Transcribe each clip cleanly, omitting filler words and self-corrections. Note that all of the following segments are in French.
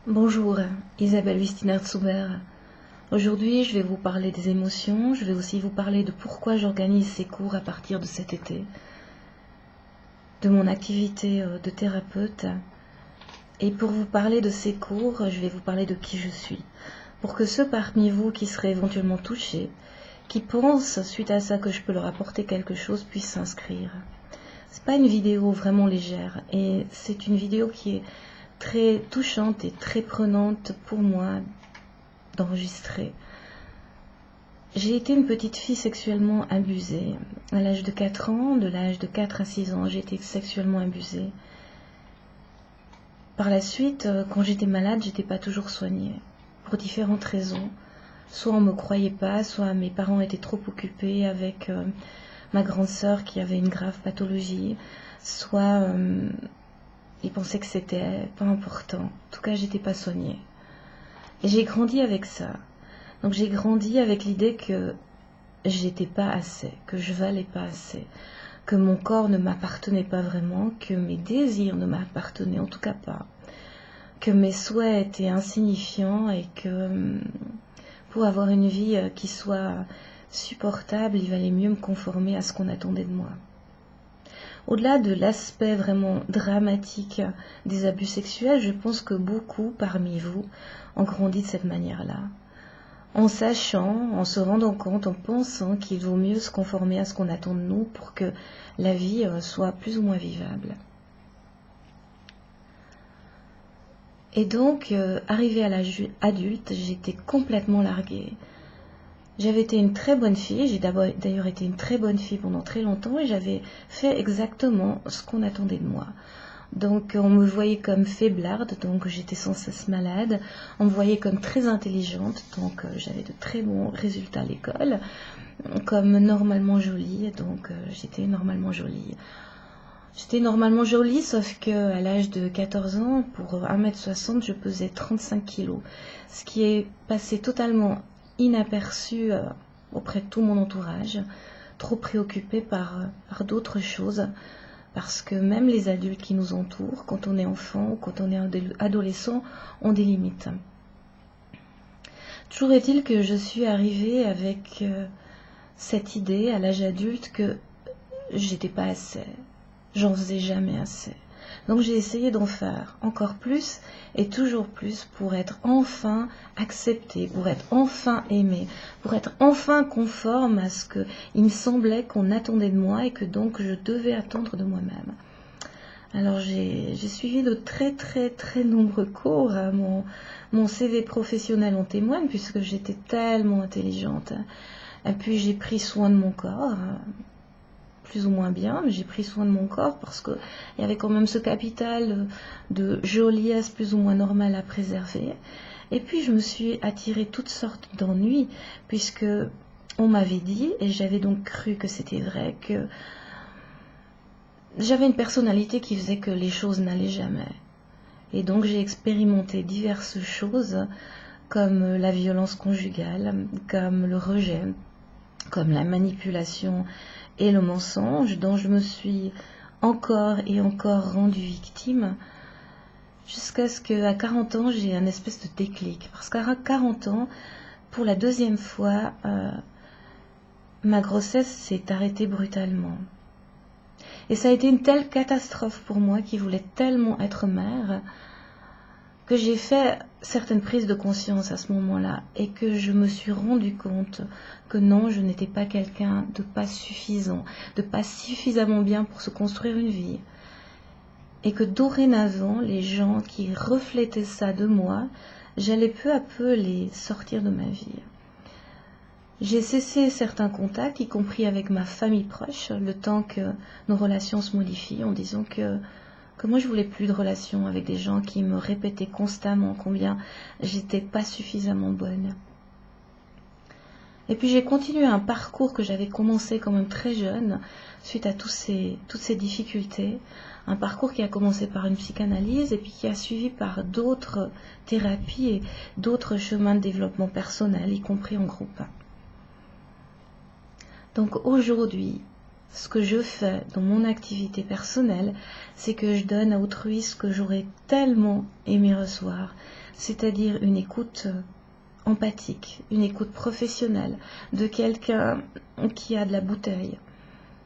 Bonjour, Isabelle Wistiner-Zuber. Aujourd'hui, je vais vous parler des émotions, je vais aussi vous parler de pourquoi j'organise ces cours à partir de cet été, de mon activité de thérapeute. Et pour vous parler de ces cours, je vais vous parler de qui je suis, pour que ceux parmi vous qui seraient éventuellement touchés, qui pensent suite à ça que je peux leur apporter quelque chose, puissent s'inscrire. C'est pas une vidéo vraiment légère, et c'est une vidéo qui est très touchante et très prenante pour moi d'enregistrer. J'ai été une petite fille sexuellement abusée. À l'âge de 4 ans, de l'âge de 4 à 6 ans, j'ai été sexuellement abusée. Par la suite, quand j'étais malade, j'étais pas toujours soignée, pour différentes raisons. Soit on me croyait pas, soit mes parents étaient trop occupés avec ma grande sœur qui avait une grave pathologie, soit ils pensaient que c'était pas important. En tout cas, j'étais pas soignée. Et j'ai grandi avec ça. Donc j'ai grandi avec l'idée que j'étais pas assez, que je valais pas assez, que mon corps ne m'appartenait pas vraiment, que mes désirs ne m'appartenaient en tout cas pas, que mes souhaits étaient insignifiants et que pour avoir une vie qui soit supportable, il valait mieux me conformer à ce qu'on attendait de moi. Au-delà de l'aspect vraiment dramatique des abus sexuels, je pense que beaucoup parmi vous ont grandi de cette manière-là. En sachant, en se rendant compte, en pensant qu'il vaut mieux se conformer à ce qu'on attend de nous pour que la vie soit plus ou moins vivable. Et donc, arrivée à l'âge adulte, j'étais complètement larguée. J'avais été une très bonne fille, j'ai d'ailleurs été une très bonne fille pendant très longtemps et j'avais fait exactement ce qu'on attendait de moi. Donc on me voyait comme faiblarde, donc j'étais sans cesse malade. On me voyait comme très intelligente, donc j'avais de très bons résultats à l'école. Comme normalement jolie, donc j'étais normalement jolie. J'étais normalement jolie, sauf qu'à l'âge de 14 ans, pour 1m60, je pesais 35 kilos. Ce qui est passé totalement inaperçu auprès de tout mon entourage, trop préoccupé par d'autres choses. Parce que même les adultes qui nous entourent, quand on est enfant ou quand on est adolescent, ont des limites. Toujours est-il que je suis arrivée avec cette idée à l'âge adulte que j'étais pas assez, j'en faisais jamais assez. Donc j'ai essayé d'en faire encore plus et toujours plus pour être enfin acceptée, pour être enfin aimée, pour être enfin conforme à ce qu'il me semblait qu'on attendait de moi et que donc je devais attendre de moi-même. Alors j'ai suivi de très très très nombreux cours, mon CV professionnel en témoigne puisque j'étais tellement intelligente. Et puis j'ai pris soin de mon corps, plus ou moins bien, mais j'ai pris soin de mon corps parce qu'il y avait quand même ce capital de joliesse plus ou moins normale à préserver. Et puis je me suis attirée toutes sortes d'ennuis, puisque on m'avait dit, et j'avais donc cru que c'était vrai, que j'avais une personnalité qui faisait que les choses n'allaient jamais. Et donc j'ai expérimenté diverses choses, comme la violence conjugale, comme le rejet, comme la manipulation et le mensonge, dont je me suis encore et encore rendue victime, jusqu'à ce qu'à 40 ans, j'ai un espèce de déclic. Parce qu'à 40 ans, pour la deuxième fois, ma grossesse s'est arrêtée brutalement. Et ça a été une telle catastrophe pour moi qui voulait tellement être mère, que j'ai fait certaines prises de conscience à ce moment-là et que je me suis rendu compte que non, je n'étais pas quelqu'un de pas suffisant, de pas suffisamment bien pour se construire une vie. Et que dorénavant, les gens qui reflétaient ça de moi, j'allais peu à peu les sortir de ma vie. J'ai cessé certains contacts, y compris avec ma famille proche, le temps que nos relations se modifient en disant que moi je voulais plus de relations avec des gens qui me répétaient constamment combien j'étais pas suffisamment bonne. Et puis j'ai continué un parcours que j'avais commencé quand même très jeune, suite à toutes ces difficultés, un parcours qui a commencé par une psychanalyse et puis qui a suivi par d'autres thérapies et d'autres chemins de développement personnel, y compris en groupe. Donc aujourd'hui, ce que je fais dans mon activité personnelle, c'est que je donne à autrui ce que j'aurais tellement aimé recevoir, c'est-à-dire une écoute empathique, une écoute professionnelle de quelqu'un qui a de la bouteille,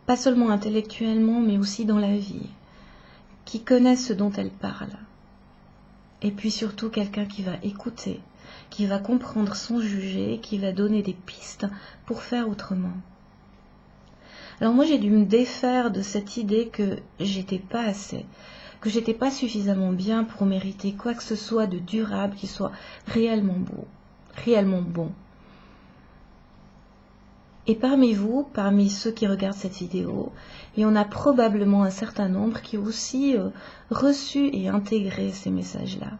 pas seulement intellectuellement, mais aussi dans la vie, qui connaît ce dont elle parle. Et puis surtout quelqu'un qui va écouter, qui va comprendre sans juger, qui va donner des pistes pour faire autrement. Alors moi j'ai dû me défaire de cette idée que j'étais pas assez, que j'étais pas suffisamment bien pour mériter quoi que ce soit de durable qui soit réellement beau, réellement bon. Et parmi vous, parmi ceux qui regardent cette vidéo, il y en a probablement un certain nombre qui ont aussi reçu et intégré ces messages-là.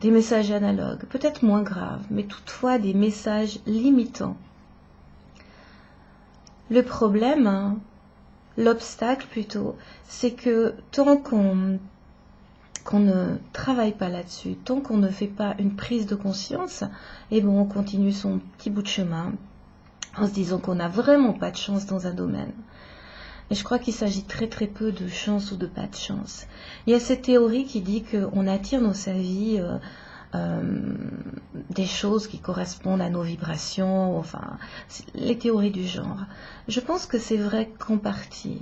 Des messages analogues, peut-être moins graves, mais toutefois des messages limitants. Le problème, l'obstacle plutôt, c'est que tant qu'on ne travaille pas là-dessus, tant qu'on ne fait pas une prise de conscience, et bon, on continue son petit bout de chemin en se disant qu'on n'a vraiment pas de chance dans un domaine. Et je crois qu'il s'agit très très peu de chance ou de pas de chance. Il y a cette théorie qui dit qu'on attire dans sa vie des choses qui correspondent à nos vibrations, enfin, les théories du genre. Je pense que c'est vrai qu'en partie.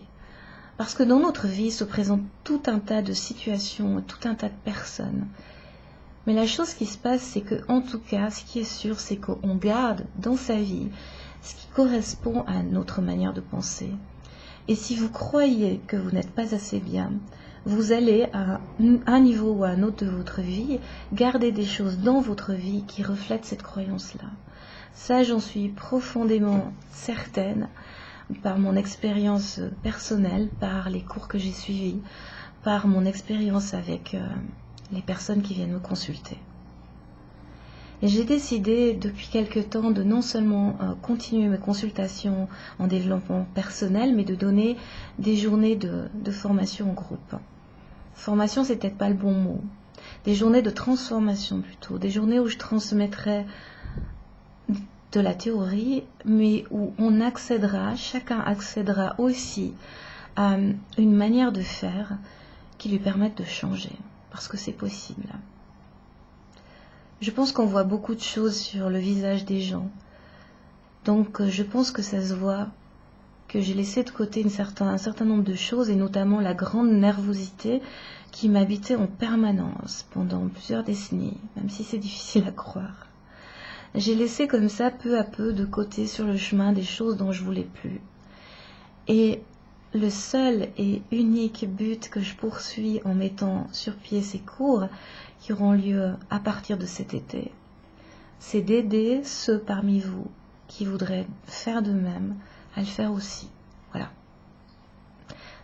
Parce que dans notre vie se présentent tout un tas de situations, tout un tas de personnes. Mais la chose qui se passe, c'est que, en tout cas, ce qui est sûr, c'est qu'on garde dans sa vie ce qui correspond à notre manière de penser. Et si vous croyez que vous n'êtes pas assez bien, vous allez à un niveau ou à un autre de votre vie garder des choses dans votre vie qui reflètent cette croyance-là. Ça, j'en suis profondément certaine par mon expérience personnelle, par les cours que j'ai suivis, par mon expérience avec les personnes qui viennent me consulter. Et j'ai décidé depuis quelque temps de non seulement continuer mes consultations en développement personnel, mais de donner des journées de formation en groupe. Formation, c'est peut-être pas le bon mot. Des journées de transformation plutôt. Des journées où je transmettrai de la théorie, mais où on accédera, chacun accédera aussi à une manière de faire qui lui permette de changer. Parce que c'est possible. Je pense qu'on voit beaucoup de choses sur le visage des gens. Donc je pense que ça se voit que j'ai laissé de côté un certain nombre de choses, et notamment la grande nervosité qui m'habitait en permanence pendant plusieurs décennies, même si c'est difficile à croire. J'ai laissé comme ça peu à peu de côté sur le chemin des choses dont je voulais plus. Et le seul et unique but que je poursuis en mettant sur pied ces cours qui auront lieu à partir de cet été, c'est d'aider ceux parmi vous qui voudraient faire de même à le faire aussi. Voilà.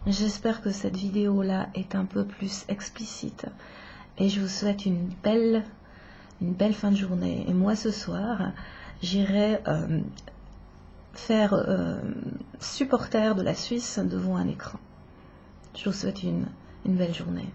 J'espère que cette vidéo-là est un peu plus explicite et je vous souhaite une belle fin de journée. Et moi, ce soir, j'irai faire supporter de la Suisse devant un écran. Je vous souhaite une belle journée.